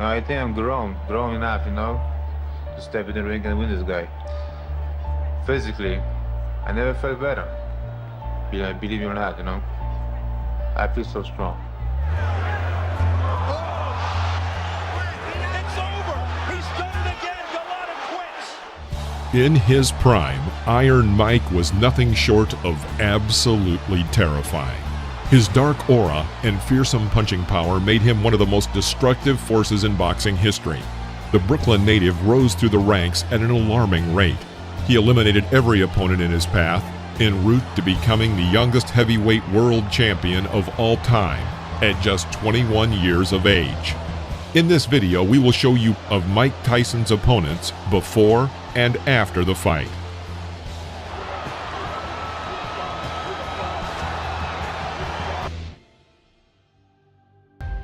I think I'm grown enough, to step in the ring and win this guy. Physically, I never felt better. Believe me or not, I feel so strong. It's over. He's done it again. Galata quits. In his prime, Iron Mike was nothing short of absolutely terrifying. His dark aura and fearsome punching power made him one of the most destructive forces in boxing history. The Brooklyn native rose through the ranks at an alarming rate. He eliminated every opponent in his path, en route to becoming the youngest heavyweight world champion of all time at just 21 years of age. In this video, we will show you of Mike Tyson's opponents before and after the fight.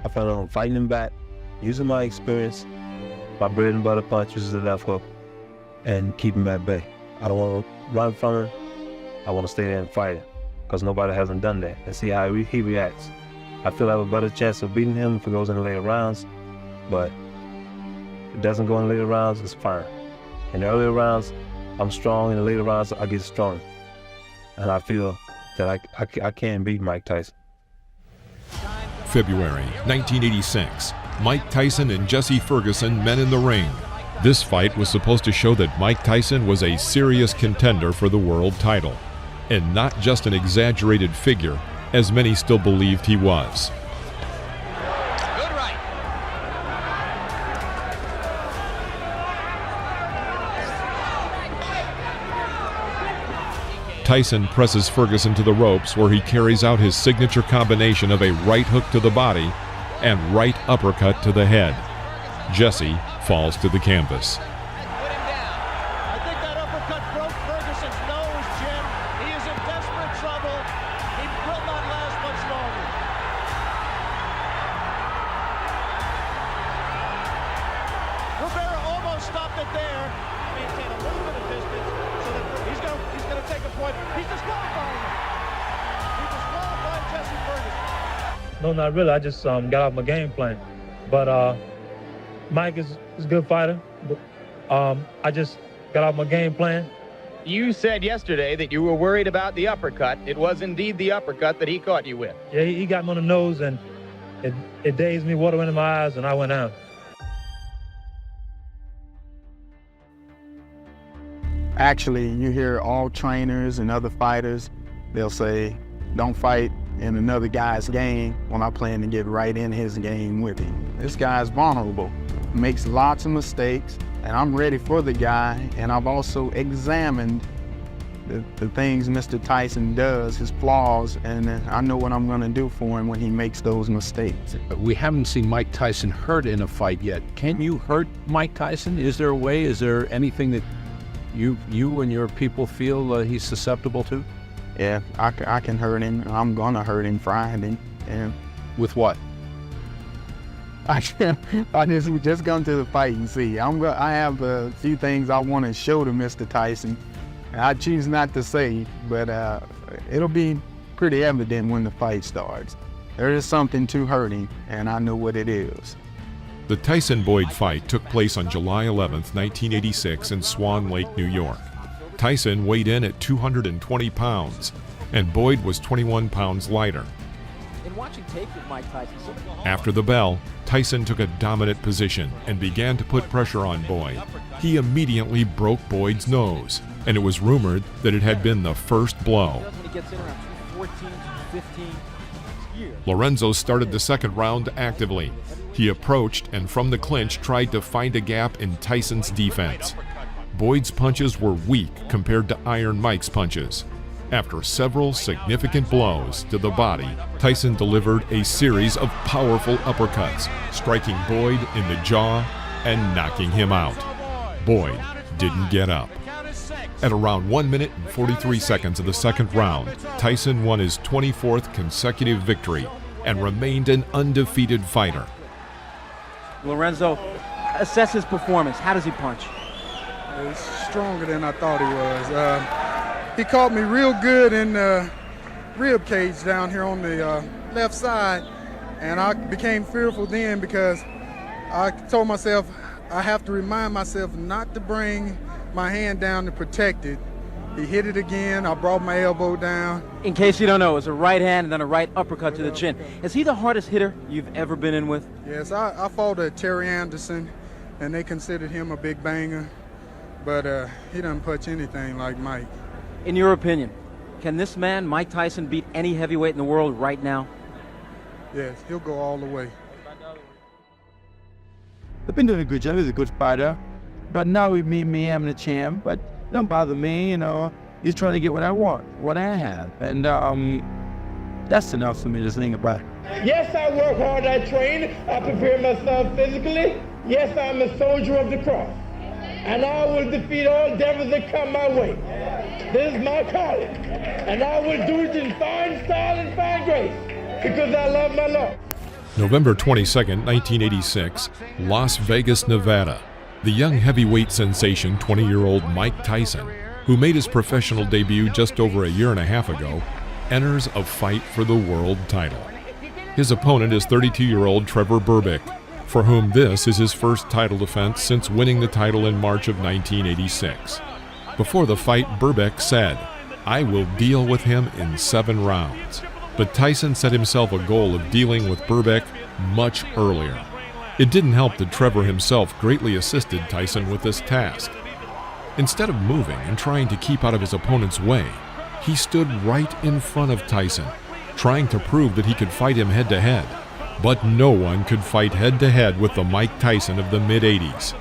I found out I'm fighting him back, using my experience, my bread and butter punches, the left hook, and keep him at bay. I don't want to run from him. I want to stay there and fight him, because nobody hasn't done that, and see how he reacts. I feel I have a better chance of beating him if it goes in the later rounds, but if it doesn't go in the later rounds, it's fine. In the earlier rounds, I'm strong. In the later rounds, I get stronger. And I feel that I can beat Mike Tyson. February 1986, Mike Tyson and Jesse Ferguson met in the ring. This fight was supposed to show that Mike Tyson was a serious contender for the world title, and not just an exaggerated figure, as many still believed he was. Good right. Tyson presses Ferguson to the ropes, where he carries out his signature combination of a right hook to the body and right uppercut to the head. Jesse falls to the canvas. Put him down. I think that uppercut broke Ferguson's nose, Jim. He is in desperate trouble. He will not last much longer. Rivera almost stopped it there. Maintain a little bit of distance so that he's gonna take a point. He's disqualifying him. He disqualified Jesse Ferguson. No, not really. I just got off my game plan. But Mike is a good fighter. I just got off my game plan. You said yesterday that you were worried about the uppercut. It was indeed the uppercut that he caught you with. Yeah, he got me on the nose, and it dazed me, water went in my eyes, and I went out. Actually, you hear all trainers and other fighters, they'll say, don't fight in another guy's game when I plan to get right in his game with him. This guy's vulnerable, makes lots of mistakes, and I'm ready for the guy, and I've also examined the things Mr. Tyson does, his flaws, and I know what I'm gonna do for him when he makes those mistakes. We haven't seen Mike Tyson hurt in a fight yet. Can you hurt Mike Tyson? Is there a way? Is there anything that you and your people feel he's susceptible to? Yeah, I can hurt him. I'm gonna hurt him Friday. And with what? I just come to the fight and see. I have a few things I want to show to Mr. Tyson. I choose not to say, but it'll be pretty evident when the fight starts. There is something to hurt him, and I know what it is. The Tyson-Boyd fight took place on July 11th, 1986 in Swan Lake, New York. Tyson weighed in at 220 pounds, and Boyd was 21 pounds lighter. In watching tape with Mike Tyson, After the bell, Tyson took a dominant position and began to put pressure on Boyd. He immediately broke Boyd's nose, and it was rumored that it had been the first blow. Lorenzo started the second round actively. He approached and from the clinch tried to find a gap in Tyson's defense. Boyd's punches were weak compared to Iron Mike's punches. After several significant blows to the body, Tyson delivered a series of powerful uppercuts, striking Boyd in the jaw and knocking him out. Boyd didn't get up. At around 1 minute and 43 seconds of the second round, Tyson won his 24th consecutive victory and remained an undefeated fighter. Lorenzo, assess his performance. How does he punch? He's stronger than I thought he was. He caught me real good in the rib cage down here on the left side, and I became fearful then because I told myself I have to remind myself not to bring my hand down to protect it. He hit it again. I brought my elbow down. In case you don't know, it's a right hand and then a right uppercut to the chin. Is he the hardest hitter you've ever been in with? Yes, I fought Terry Anderson, and they considered him a big banger, but he doesn't punch anything like Mike. In your opinion, can this man, Mike Tyson, beat any heavyweight in the world right now? Yes, he'll go all the way. I've been doing a good job. He's a good fighter. But now with me, I'm the champ. But don't bother me, you know. He's trying to get what I want, what I have. And that's enough for me to think about. Yes, I work hard, I train, I prepare myself physically. Yes, I'm a soldier of the cross. And I will defeat all devils that come my way. This is my calling. And I will do it in fine style and fine grace, because I love my Lord. November 22nd, 1986, Las Vegas, Nevada. The young heavyweight sensation, 20-year-old Mike Tyson, who made his professional debut just over a year and a half ago, enters a fight for the world title. His opponent is 32-year-old Trevor Berbick, for whom this is his first title defense since winning the title in March of 1986. Before the fight, Berbick said, "I will deal with him in 7 rounds." But Tyson set himself a goal of dealing with Berbick much earlier. It didn't help that Trevor himself greatly assisted Tyson with this task. Instead of moving and trying to keep out of his opponent's way, he stood right in front of Tyson, trying to prove that he could fight him head-to-head. But no one could fight head-to-head with the Mike Tyson of the mid-'80s.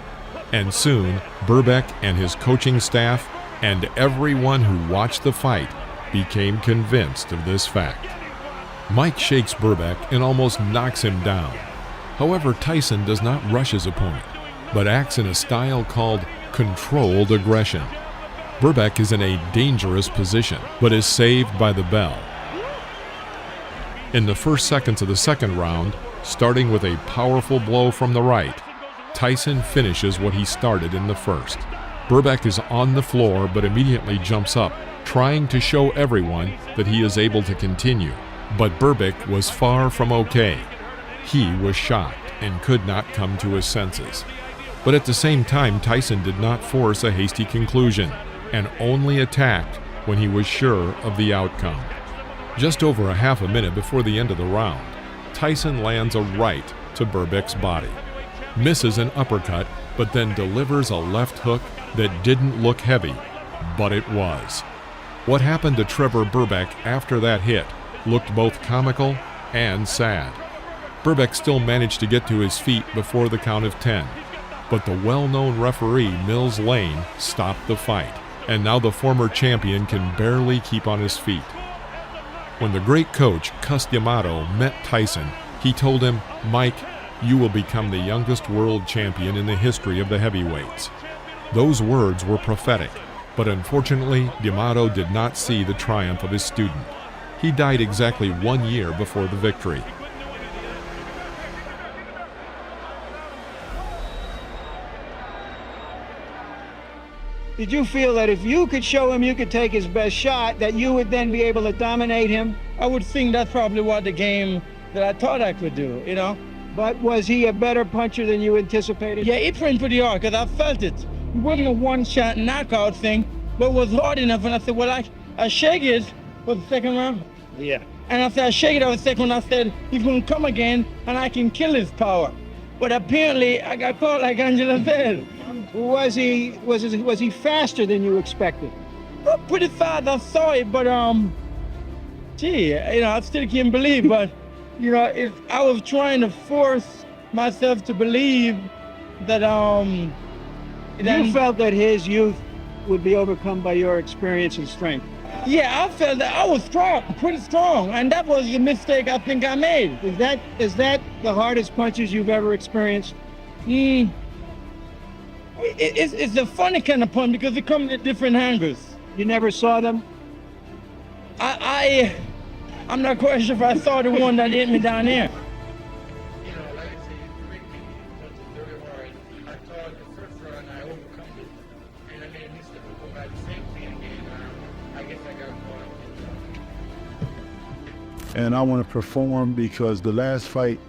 And soon, Berbick and his coaching staff and everyone who watched the fight became convinced of this fact. Mike shakes Berbick and almost knocks him down. However, Tyson does not rush his opponent, but acts in a style called controlled aggression. Berbick is in a dangerous position, but is saved by the bell. In the first seconds of the second round, starting with a powerful blow from the right, Tyson finishes what he started in the first. Berbick is on the floor but immediately jumps up, trying to show everyone that he is able to continue. But Berbick was far from okay. He was shocked and could not come to his senses. But at the same time, Tyson did not force a hasty conclusion and only attacked when he was sure of the outcome. Just over a half a minute before the end of the round, Tyson lands a right to Berbick's body, misses an uppercut, but then delivers a left hook that didn't look heavy, but it was. What happened to Trevor Berbick after that hit looked both comical and sad. Berbick still managed to get to his feet before the count of 10, but the well-known referee Mills Lane stopped the fight, and now the former champion can barely keep on his feet. When the great coach Cus D'Amato met Tyson, he told him, "Mike, you will become the youngest world champion in the history of the heavyweights." Those words were prophetic, but unfortunately, D'Amato did not see the triumph of his student. He died exactly 1 year before the victory. Did you feel that if you could show him you could take his best shot, that you would then be able to dominate him? I would think that's probably what the game that I thought I could do, you know? But was he a better puncher than you anticipated? Yeah, he trained pretty hard because I felt it. It wasn't a one-shot knockout thing, but it was hard enough. And I said, well, I shake it for the second round. Yeah. And I said, I shake it on the second round. I said, he's going to come again, and I can kill his power. But apparently, I got caught like Angela said. Was he faster than you expected? Well, pretty fast, I saw it, but gee, you know, I still can't believe. But you know, I was trying to force myself to believe that you felt that his youth would be overcome by your experience and strength. Yeah, I felt that I was strong, pretty strong, and that was the mistake I think I made. Is that the hardest punches you've ever experienced? It's a funny kind of punch because it comes at different angles. You never saw them? I'm not quite sure if I saw the one that hit me down here. And I want to perform because the last fight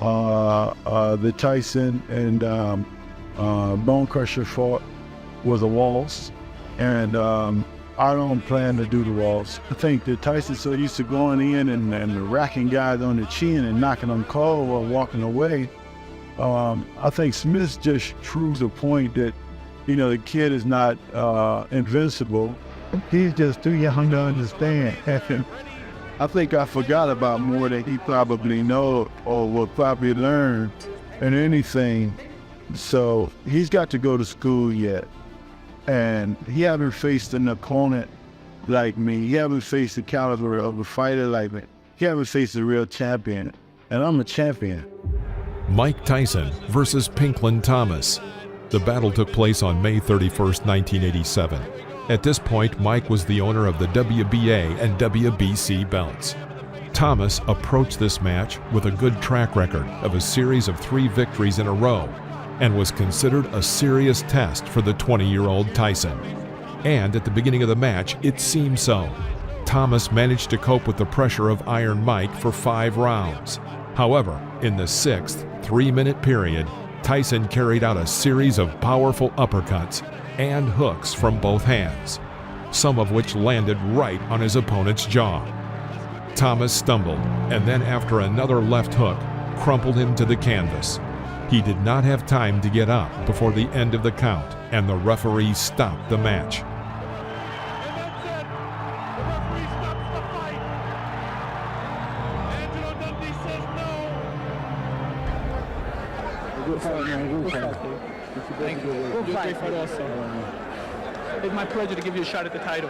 the Tyson and Bone Crusher fought was a waltz, and I don't plan to do the waltz. I think that Tyson's so used to going in and racking guys on the chin and knocking them cold while walking away. I think Smith just proves a point that, you know, the kid is not invincible. He's just too young to understand. I think I forgot about more than he probably knows or will probably learn than anything. So he's got to go to school yet. And he haven't faced an opponent like me. He haven't faced the caliber of a fighter like me. He haven't faced a real champion. And I'm a champion. Mike Tyson versus Pinklin Thomas. The battle took place on May 31st, 1987. At this point, Mike was the owner of the WBA and WBC belts. Thomas approached this match with a good track record of a series of 3 victories in a row and was considered a serious test for the 20-year-old Tyson. And at the beginning of the match, it seemed so. Thomas managed to cope with the pressure of Iron Mike for 5 rounds. However, in the 6th 3-minute period, Tyson carried out a series of powerful uppercuts and hooks from both hands, some of which landed right on his opponent's jaw. Thomas stumbled, and then after another left hook, crumpled him to the canvas. He did not have time to get up before the end of the count, and the referee stopped the match. Thank you. Great fight also. It's my pleasure to give you a shot at the title.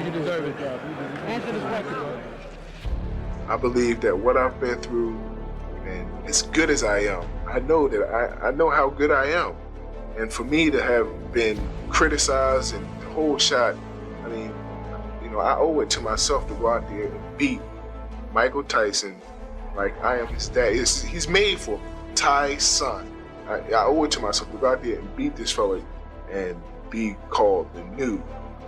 You deserve it. Answer this question. I believe that what I've been through, and as good as I am, I know that I know how good I am. And for me to have been criticized and the whole shot, I mean, you know, I owe it to myself to go out there and beat Michael Tyson like I am his dad. He's made for Tyson. I owe it to myself to go out there and beat this fella and be called the new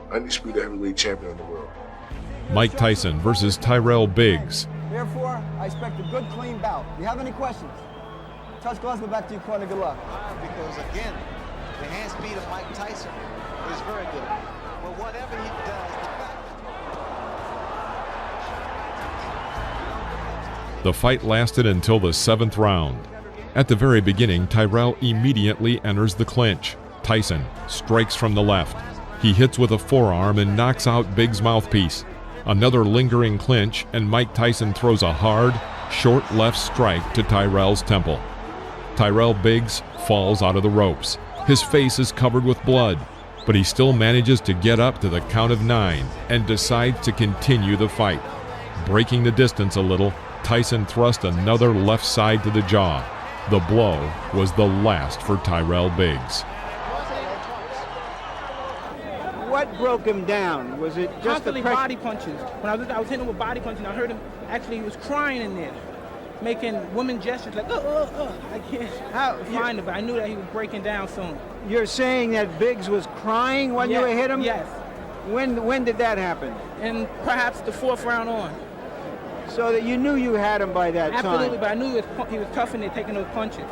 undisputed heavyweight champion of the world. Mike Tyson versus Tyrell Biggs. Therefore, I expect a good, clean bout. Do you have any questions? Touch gloves, go back to your corner. Good luck. Because again, the hand speed of Mike Tyson is very good. But whatever he does, The fight lasted until the 7th round. At the very beginning, Tyrell immediately enters the clinch. Tyson strikes from the left. He hits with a forearm and knocks out Biggs' mouthpiece. Another lingering clinch, and Mike Tyson throws a hard, short left strike to Tyrell's temple. Tyrell Biggs falls out of the ropes. His face is covered with blood, but he still manages to get up to the count of 9 and decides to continue the fight. Breaking the distance a little, Tyson thrust another left side to the jaw. The blow was the last for Tyrell Biggs. What broke him down? Was it just constantly body punches? When I was hitting him with body punches, and I heard him, actually he was crying in there, making woman gestures like, I can't find it, but I knew that he was breaking down soon. You're saying that Biggs was crying when you hit him? Yes. When did that happen? And perhaps the 4th round on. So that you knew you had him by that time? Absolutely, but I knew he was tough and they're taking those punches.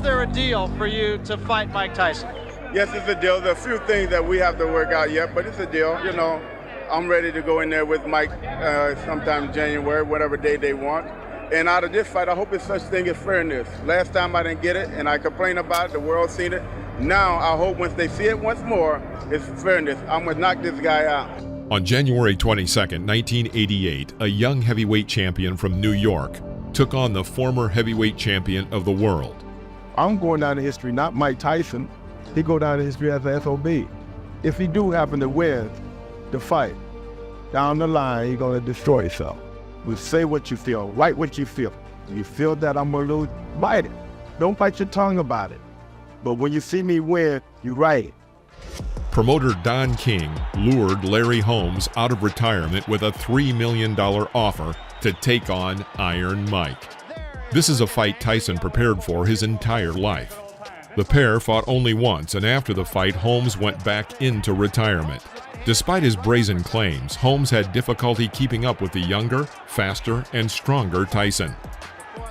is there a deal for you to fight Mike Tyson? Yes, it's a deal. There are a few things that we have to work out yet, but it's a deal. You know, I'm ready to go in there with Mike sometime in January, whatever day they want. And out of this fight, I hope it's such thing as fairness. Last time I didn't get it, and I complained about it. The world's seen it. Now I hope once they see it once more, it's fairness. I'm going to knock this guy out. On January 22nd, 1988, a young heavyweight champion from New York took on the former heavyweight champion of the world. I'm going down in history, not Mike Tyson. He go down in history as an FOB. If he do happen to win the fight, down the line, he's going to destroy himself. We say what you feel, write what you feel. You feel that I'm going to lose, bite it. Don't bite your tongue about it. But when you see me win, you write it. Promoter Don King lured Larry Holmes out of retirement with a $3 million offer to take on Iron Mike. This is a fight Tyson prepared for his entire life. The pair fought only once, and after the fight, Holmes went back into retirement. Despite his brazen claims, Holmes had difficulty keeping up with the younger, faster, and stronger Tyson.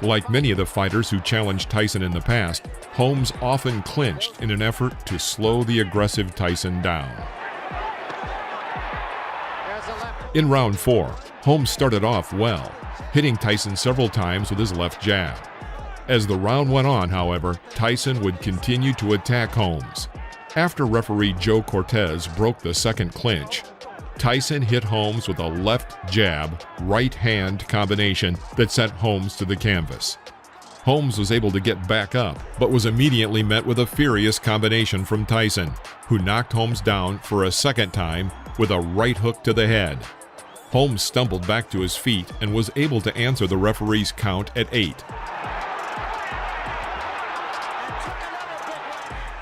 Like many of the fighters who challenged Tyson in the past, Holmes often clinched in an effort to slow the aggressive Tyson down. In round 4, Holmes started off well, hitting Tyson several times with his left jab. As the round went on, however, Tyson would continue to attack Holmes. After referee Joe Cortez broke the second clinch, Tyson hit Holmes with a left jab, right hand combination that sent Holmes to the canvas. Holmes was able to get back up, but was immediately met with a furious combination from Tyson, who knocked Holmes down for a second time with a right hook to the head. Holmes stumbled back to his feet and was able to answer the referee's count at 8.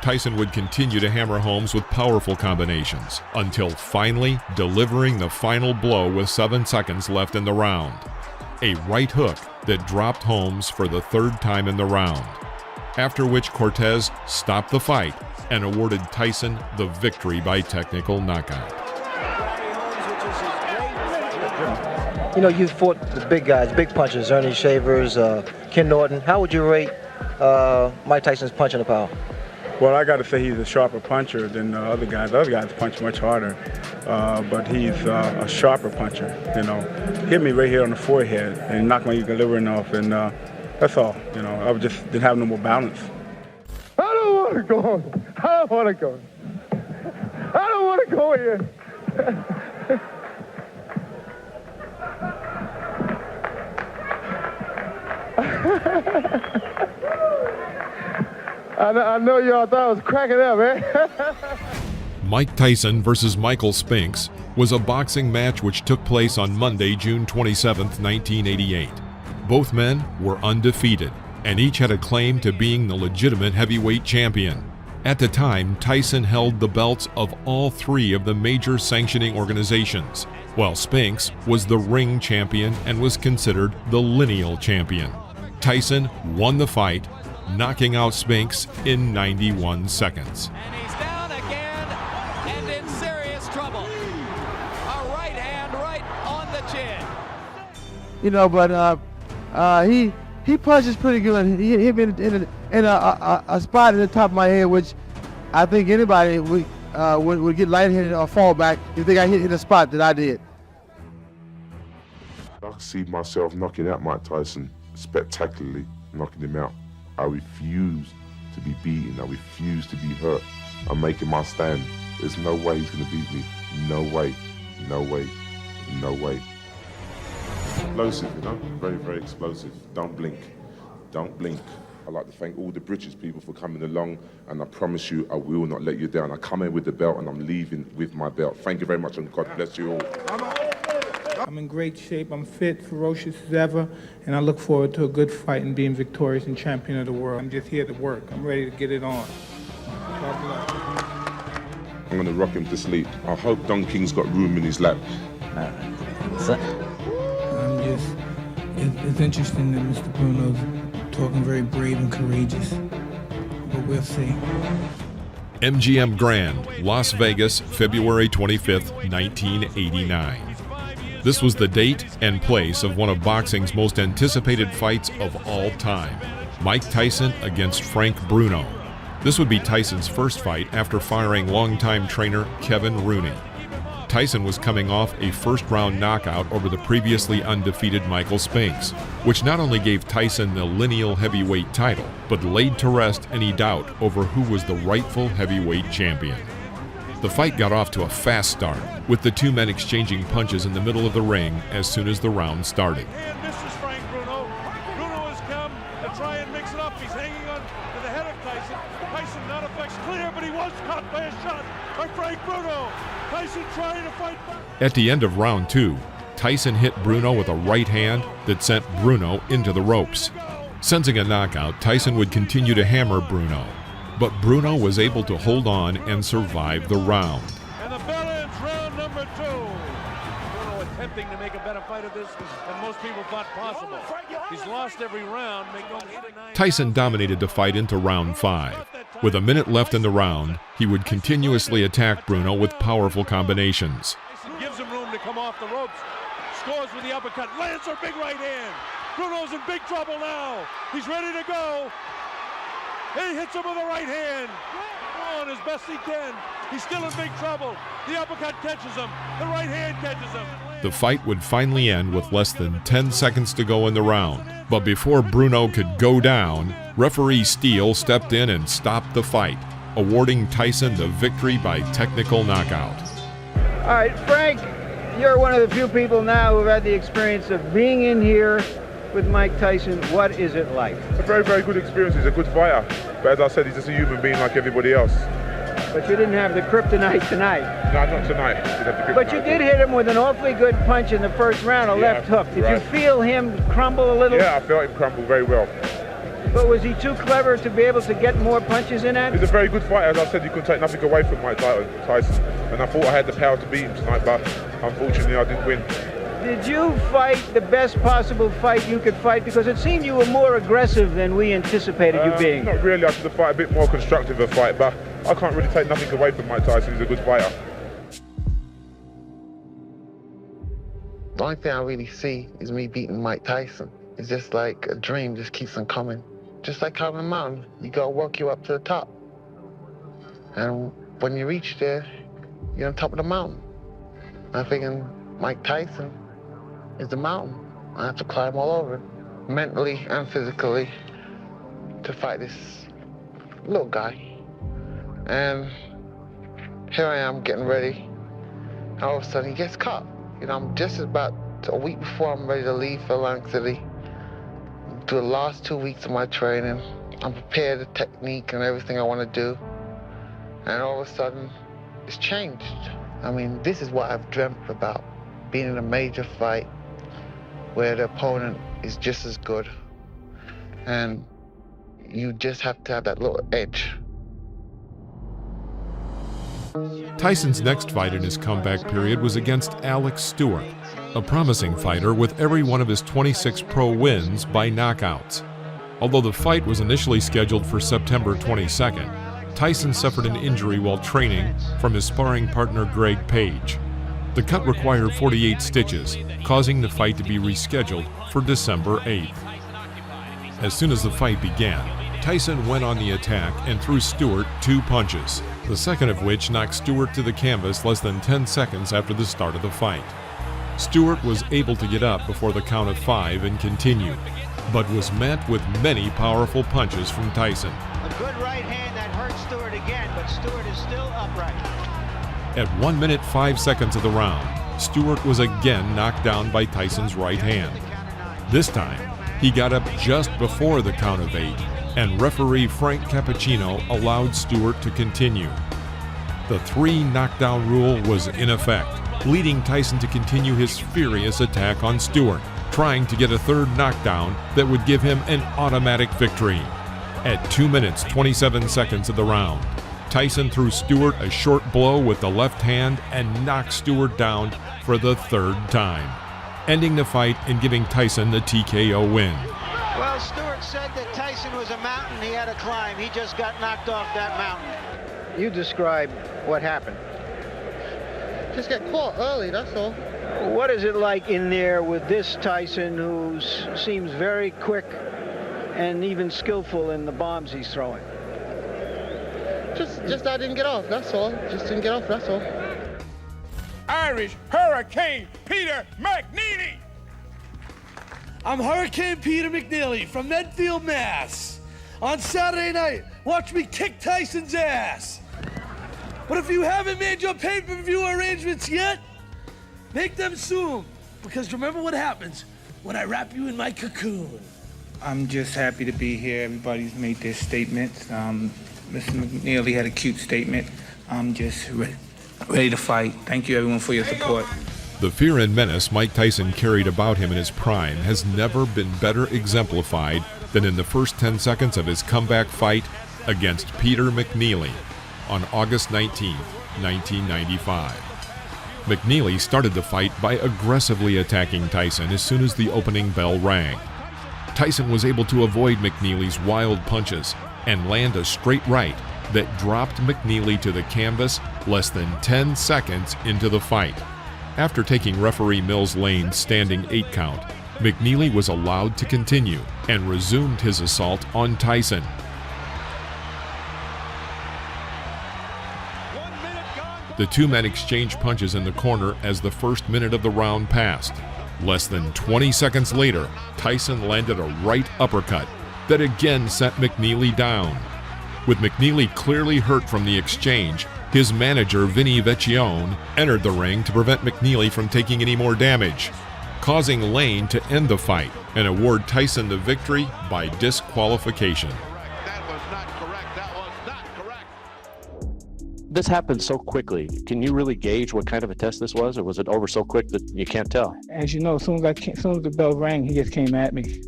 Tyson would continue to hammer Holmes with powerful combinations, until finally delivering the final blow with 7 seconds left in the round. A right hook that dropped Holmes for the 3rd time in the round, after which Cortez stopped the fight and awarded Tyson the victory by technical knockout. You know, you fought the big guys, big punchers, Ernie Shavers, Ken Norton. How would you rate Mike Tyson's punching power? Well, I got to say he's a sharper puncher than the other guys. The other guys punch much harder, but he's a sharper puncher, you know. Hit me right here on the forehead and knocked my delivering off, and that's all, you know. I just didn't have no more balance. I don't want to go. I don't want to go. I don't want to go here. I know y'all thought I was cracking up, man. Mike Tyson versus Michael Spinks was a boxing match which took place on Monday, June 27, 1988. Both men were undefeated, and each had a claim to being the legitimate heavyweight champion. At the time, Tyson held the belts of all 3 of the major sanctioning organizations, while Spinks was the ring champion and was considered the lineal champion. Tyson won the fight, knocking out Spinks in 91 seconds. And he's down again and in serious trouble. A right hand right on the chin. You know, but he punches pretty good. He hit me in a spot at the top of my head, which I think anybody would get lightheaded or fall back if they got hit in the spot that I did. I can see myself knocking out Mike Tyson, spectacularly knocking him out. I refuse to be beaten. I refuse to be hurt. I'm making my stand. There's no way he's going to beat me. No way. No way. No way. Explosive, you know? Very, very explosive. Don't blink. Don't blink. I'd like to thank all the British people for coming along, and I promise you I will not let you down. I come in with the belt and I'm leaving with my belt. Thank you very much, and God bless you all. I'm in great shape, I'm fit, ferocious as ever, and I look forward to a good fight and being victorious and champion of the world. I'm just here to work. I'm ready to get it on. God bless. I'm going to rock him to sleep. I hope Don King's got room in his lap. It's interesting that Mr. Bruno's talking very brave and courageous, but we'll see. MGM Grand, Las Vegas, February 25th, 1989. This was the date and place of one of boxing's most anticipated fights of all time, Mike Tyson against Frank Bruno. This would be Tyson's first fight after firing longtime trainer Kevin Rooney. Tyson was coming off a first-round knockout over the previously undefeated Michael Spinks, which not only gave Tyson the lineal heavyweight title, but laid to rest any doubt over who was the rightful heavyweight champion. The fight got off to a fast start, with the 2 men exchanging punches in the middle of the ring as soon as the round started. And this is Frank Bruno. Bruno has come to try and mix it up. He's hanging on to the head of Tyson. Tyson not effects clear, but he was caught by a shot by Frank Bruno. Tyson trying to fight back. At the end of round 2, Tyson hit Bruno with a right hand that sent Bruno into the ropes. Sensing a knockout, Tyson would continue to hammer Bruno, but Bruno was able to hold on and survive the round. And the bell ends round number 2. Bruno attempting everything to make a better fight of this than most people thought possible. He's lost every round. Make no mistake. Tyson dominated the fight into round 5. With a minute left in the round, he would continuously attack Bruno with powerful combinations. Tyson gives him room to come off the ropes. Scores with the uppercut. Lands her big right hand. Bruno's in big trouble now. He's ready to go. He hits him with a right hand. On as best he can. He's still in big trouble. The uppercut catches him. The right hand catches him. The fight would finally end with less than 10 seconds to go in the round. But before Bruno could go down, referee Steele stepped in and stopped the fight, awarding Tyson the victory by technical knockout. All right, Frank, you're one of the few people now who've had the experience of being in here with Mike Tyson. What is it like? A very, very good experience. He's a good fighter. But as I said, he's just a human being like everybody else. But you didn't have the kryptonite tonight. No, not tonight. But you did hit him with an awfully good punch in the first round, a left hook. Did you feel him crumble a little? Yeah, I felt him crumble very well. But was he too clever to be able to get more punches in at? He's a very good fighter. As I said, you could take nothing away from Mike Tyson. And I thought I had the power to beat him tonight, but unfortunately I didn't win. Did you fight the best possible fight you could fight? Because it seemed you were more aggressive than we anticipated you being. Not really. I should have fought a bit more constructive a fight, but I can't really take nothing away from Mike Tyson. He's a good fighter. The only thing I really see is me beating Mike Tyson. It's just like a dream just keeps on coming. Just like climbing a mountain, you gotta work you up to the top. And when you reach there, you're on top of the mountain. I'm thinking Mike Tyson is the mountain. I have to climb all over it, mentally and physically, to fight this little guy. And here I am getting ready, and all of a sudden he gets caught. You know, I'm just about a week before I'm ready to leave for Atlantic City. Do the last 2 weeks of my training. I'm prepared, the technique and everything I want to do. And all of a sudden, it's changed. I mean, this is what I've dreamt about, being in a major fight where the opponent is just as good. And you just have to have that little edge. Tyson's next fight in his comeback period was against Alex Stewart, a promising fighter with every one of his 26 pro wins by knockouts. Although the fight was initially scheduled for September 22nd, Tyson suffered an injury while training from his sparring partner Greg Page. The cut required 48 stitches, causing the fight to be rescheduled for December 8th. As soon as the fight began, Tyson went on the attack and threw Stewart 2 punches, the second of which knocked Stewart to the canvas less than 10 seconds after the start of the fight. Stewart was able to get up before the count of 5 and continue, but was met with many powerful punches from Tyson. A good right hand that hurt Stewart again, but Stewart is still upright. At 1 minute 5 seconds of the round, Stewart was again knocked down by Tyson's right hand. This time, he got up just before the count of 8, and referee Frank Cappuccino allowed Stewart to continue. The 3 knockdown rule was in effect, leading Tyson to continue his furious attack on Stewart, trying to get a third knockdown that would give him an automatic victory. At 2 minutes 27 seconds of the round, Tyson threw Stewart a short blow with the left hand and knocked Stewart down for the 3rd time, ending the fight and giving Tyson the TKO win. Well, Stewart said that Tyson was a mountain he had to climb. He just got knocked off that mountain. You describe what happened. Just get caught early, that's all. What is it like in there with this Tyson who seems very quick and even skillful in the bombs he's throwing? Just I didn't get off, that's all. Just didn't get off, that's all. Irish Hurricane Peter McNeely. I'm Hurricane Peter McNeely from Medfield, Mass. On Saturday night, watch me kick Tyson's ass. But if you haven't made your pay-per-view arrangements yet, make them soon, because remember what happens when I wrap you in my cocoon. I'm just happy to be here. Everybody's made their statements. Mr. McNeely had a cute statement. I'm just ready to fight. Thank you, everyone, for your support. The fear and menace Mike Tyson carried about him in his prime has never been better exemplified than in the first 10 seconds of his comeback fight against Peter McNeely on August 19, 1995. McNeely started the fight by aggressively attacking Tyson as soon as the opening bell rang. Tyson was able to avoid McNeely's wild punches and land a straight right that dropped McNeely to the canvas less than 10 seconds into the fight. After taking referee Mills Lane's standing 8 count, McNeely was allowed to continue and resumed his assault on Tyson. The two men exchanged punches in the corner as the first minute of the round passed. Less than 20 seconds later, Tyson landed a right uppercut that again sent McNeely down. With McNeely clearly hurt from the exchange, his manager Vinny Vecchione entered the ring to prevent McNeely from taking any more damage, causing Lane to end the fight and award Tyson the victory by disqualification. This happened so quickly. Can you really gauge what kind of a test this was, or was it over so quick that you can't tell? As you know, as soon as the bell rang, he just came at me,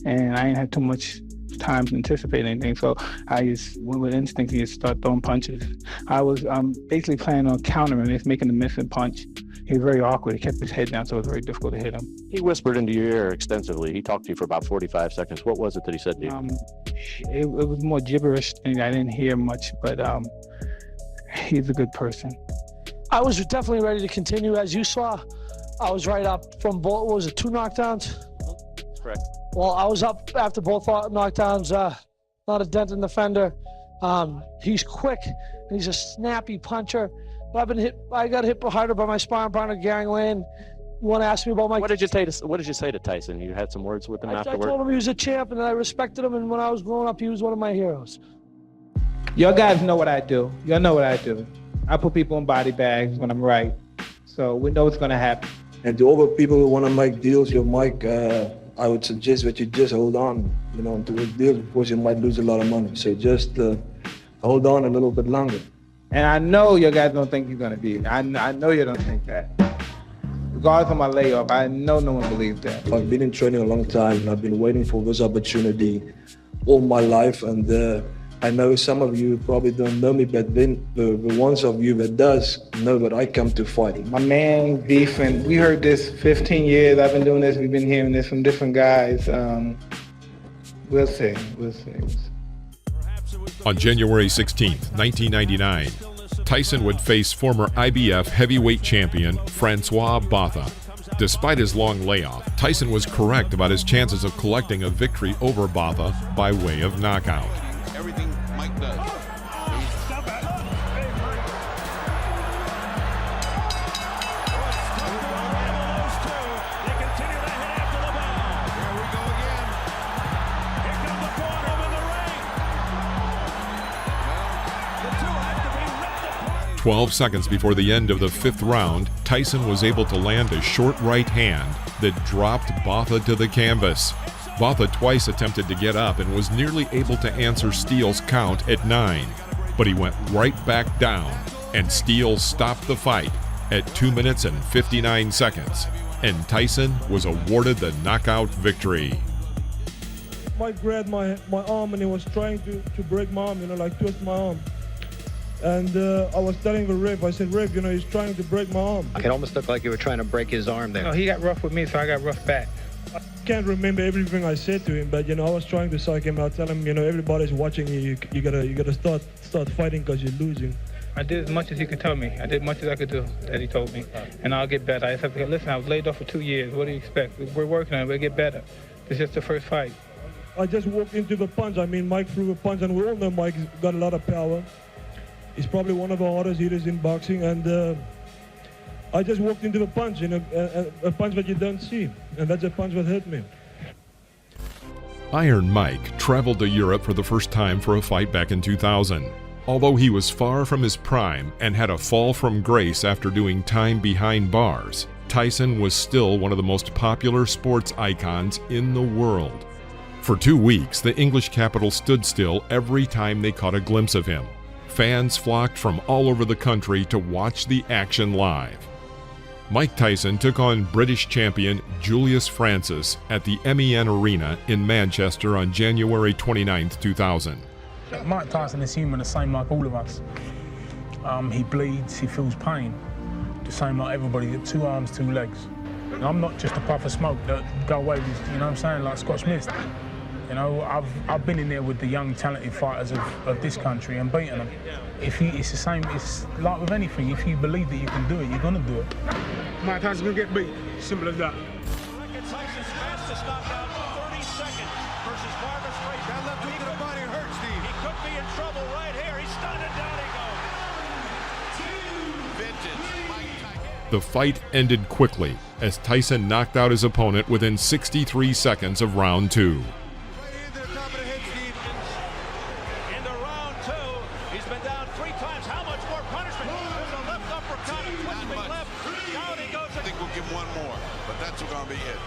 and I didn't have too much time to anticipate anything, so I just went with instinct to just start throwing punches. I was basically planning on countering, just making the missing punch. He was very awkward. He kept his head down, so it was very difficult to hit him. He whispered into your ear extensively. He talked to you for about 45 seconds. What was it that he said to you? It was more gibberish, and I didn't hear much, but he's a good person. I was definitely ready to continue. As you saw, I was right up from both, what was it, 2 knockdowns? Correct. Well, I was up after both knockdowns, not a dent in the fender. He's quick, and he's a snappy puncher. But I got hit harder by my sparring partner, Gary Lane. You want to ask me about my... What did you say to Tyson? You had some words with him afterward? I told him he was a champ, and I respected him, and when I was growing up, he was one of my heroes. Your guys know what I do. Y'all know what I do. I put people in body bags when I'm right. So we know what's going to happen. And to all the people who want to make deals with Mike, I would suggest that you just hold on, to the deal, because you might lose a lot of money. So just hold on a little bit longer. And I know you guys don't think you're going to beat me. I know you don't think that. Regardless of my layoff, I know no one believes that. I've been in training a long time, and I've been waiting for this opportunity all my life. And I know some of you probably don't know me, but then the ones of you that does know that I come to fighting. My man, beef, and we heard this 15 years. I've been doing this. We've been hearing this from different guys. We'll see. On January 16th, 1999, Tyson would face former IBF heavyweight champion Francois Botha. Despite his long layoff, Tyson was correct about his chances of collecting a victory over Botha by way of knockout. Everything Mike does. Here we go again. Here comes the corner in the ring. The two have to be ripped apart. 12 seconds before the end of the 5th round, Tyson was able to land a short right hand that dropped Botha to the canvas. Botha twice attempted to get up and was nearly able to answer Steele's count at 9, but he went right back down, and Steele stopped the fight at 2 minutes and 59 seconds, and Tyson was awarded the knockout victory. Mike grabbed my arm and he was trying to break my arm, twist my arm. And I was telling the ref, I said, ref, he's trying to break my arm. It almost looked like you were trying to break his arm there. No, he got rough with me, so I got rough back. I can't remember everything I said to him, but I was trying to psych him out, tell him, everybody's watching you. You gotta start fighting because you're losing. I did as much as he could tell me. I did as much as I could do that he told me, and I'll get better. I just have to listen. I was laid off for 2 years. What do you expect? We're working on it. We'll get better. It's just the first fight. I just walked into the punch. Mike threw a punch, and we all know Mike's got a lot of power. He's probably one of the hardest hitters in boxing, and I just walked into the punch, a punch that you don't see, and that's a punch that hurt me. Iron Mike traveled to Europe for the first time for a fight back in 2000. Although he was far from his prime and had a fall from grace after doing time behind bars, Tyson was still one of the most popular sports icons in the world. For 2 weeks, the English capital stood still every time they caught a glimpse of him. Fans flocked from all over the country to watch the action live. Mike Tyson took on British champion Julius Francis at the MEN Arena in Manchester on January 29, 2000. Mike Tyson is human, the same like all of us. He bleeds, he feels pain. the same like everybody, 2 arms, 2 legs. And I'm not just a puff of smoke that go away with, you know what I'm saying, like Scott Smith. You know, I've been in there with the young, talented fighters of this country and beaten them. It's the same, it's like with anything. If you believe that you can do it, you're gonna do it. Mike Tyson's gonna get beat. Simple as that. Tyson's fastest knockout, 30 seconds versus Marvis Frazier. That left hook to the body hurts, Steve. He could be in trouble right here. He's stunned and down he goes. Vintage Mike Tyson. The fight ended quickly as Tyson knocked out his opponent within 63 seconds of round 2. Into round 2, he's been down 3 times. How much more punishment? There's a left uppercut, a twisting left. Down he goes. I think we'll give 1 more, but that's going to be it.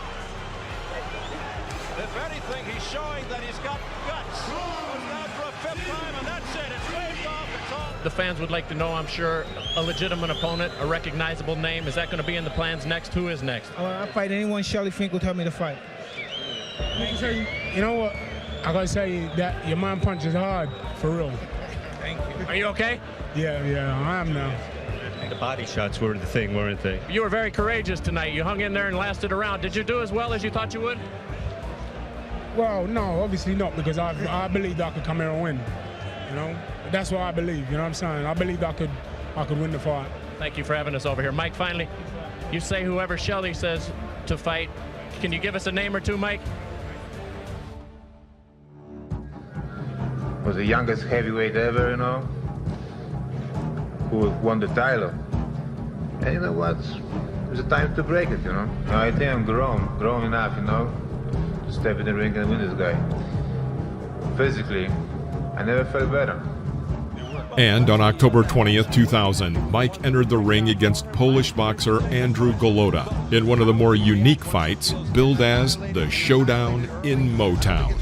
If anything, he's showing that he's got guts. Goes down for a 5th time, and that's it. It's waved off. It's all. The fans would like to know, I'm sure, a legitimate opponent, a recognizable name. Is that going to be in the plans next? Who is next? I fight anyone Shelly Fink will tell me to fight. You know what? I gotta say that your man punch is hard, for real. Thank you. Are you okay? Yeah, I am now. The body shots were the thing, weren't they? You were very courageous tonight. You hung in there and lasted around. Did you do as well as you thought you would? Well, no, obviously not, because I believed I could come here and win. You know, that's what I believe. You know what I'm saying? I believed I could win the fight. Thank you for having us over here, Mike. Finally, you say whoever Shelly says to fight. Can you give us a name or two, Mike? Was the youngest heavyweight ever, you know, who won the title. And you know what? It was a time to break it, you know. I think I'm grown enough, you know, to step in the ring and win this guy. Physically, I never felt better. And on October 20th, 2000, Mike entered the ring against Polish boxer Andrew Golota in one of the more unique fights, billed as the Showdown in Motown.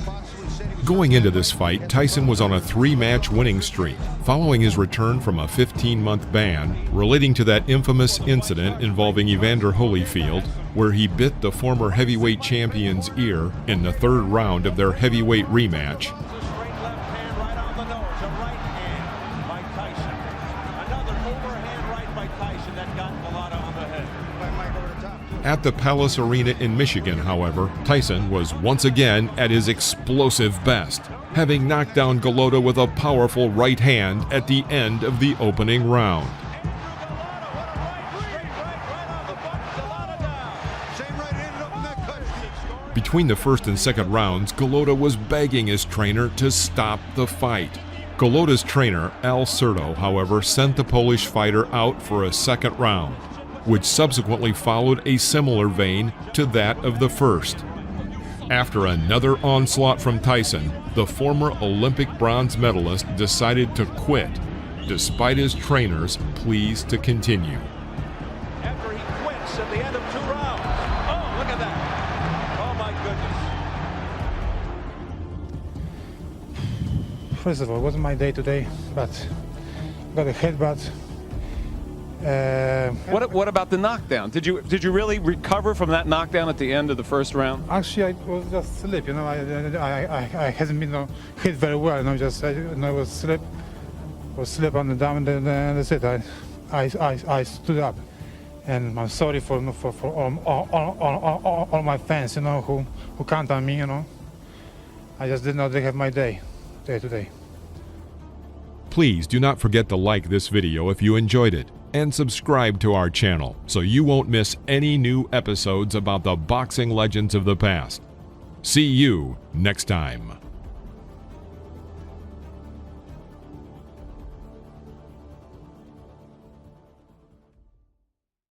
Going into this fight, Tyson was on a 3-match winning streak, following his return from a 15-month ban relating to that infamous incident involving Evander Holyfield, where he bit the former heavyweight champion's ear in the 3rd round of their heavyweight rematch. At the Palace Arena in Michigan, however, Tyson was once again at his explosive best, having knocked down Golota with a powerful right hand at the end of the opening round. Between the 1st and 2nd rounds, Golota was begging his trainer to stop the fight. Golota's trainer, Al Certo, however, sent the Polish fighter out for a 2nd round, which subsequently followed a similar vein to that of the first. After another onslaught from Tyson, the former Olympic bronze medalist decided to quit, despite his trainer's pleas to continue. After he quits at the end of 2 rounds. Oh, look at that. Oh, my goodness. First of all, it wasn't my day today, but got a headbutt. What about the knockdown? Did you really recover from that knockdown at the end of the 1st round? Actually, I was just sleep. You know, I hasn't been hit very well. You know, I was slip on the down, and that's it. I stood up, and I'm sorry for all my fans, you know, who count on me. You know, I just did not have my day today. Please do not forget to like this video if you enjoyed it, and subscribe to our channel so you won't miss any new episodes about the boxing legends of the past. See you next time.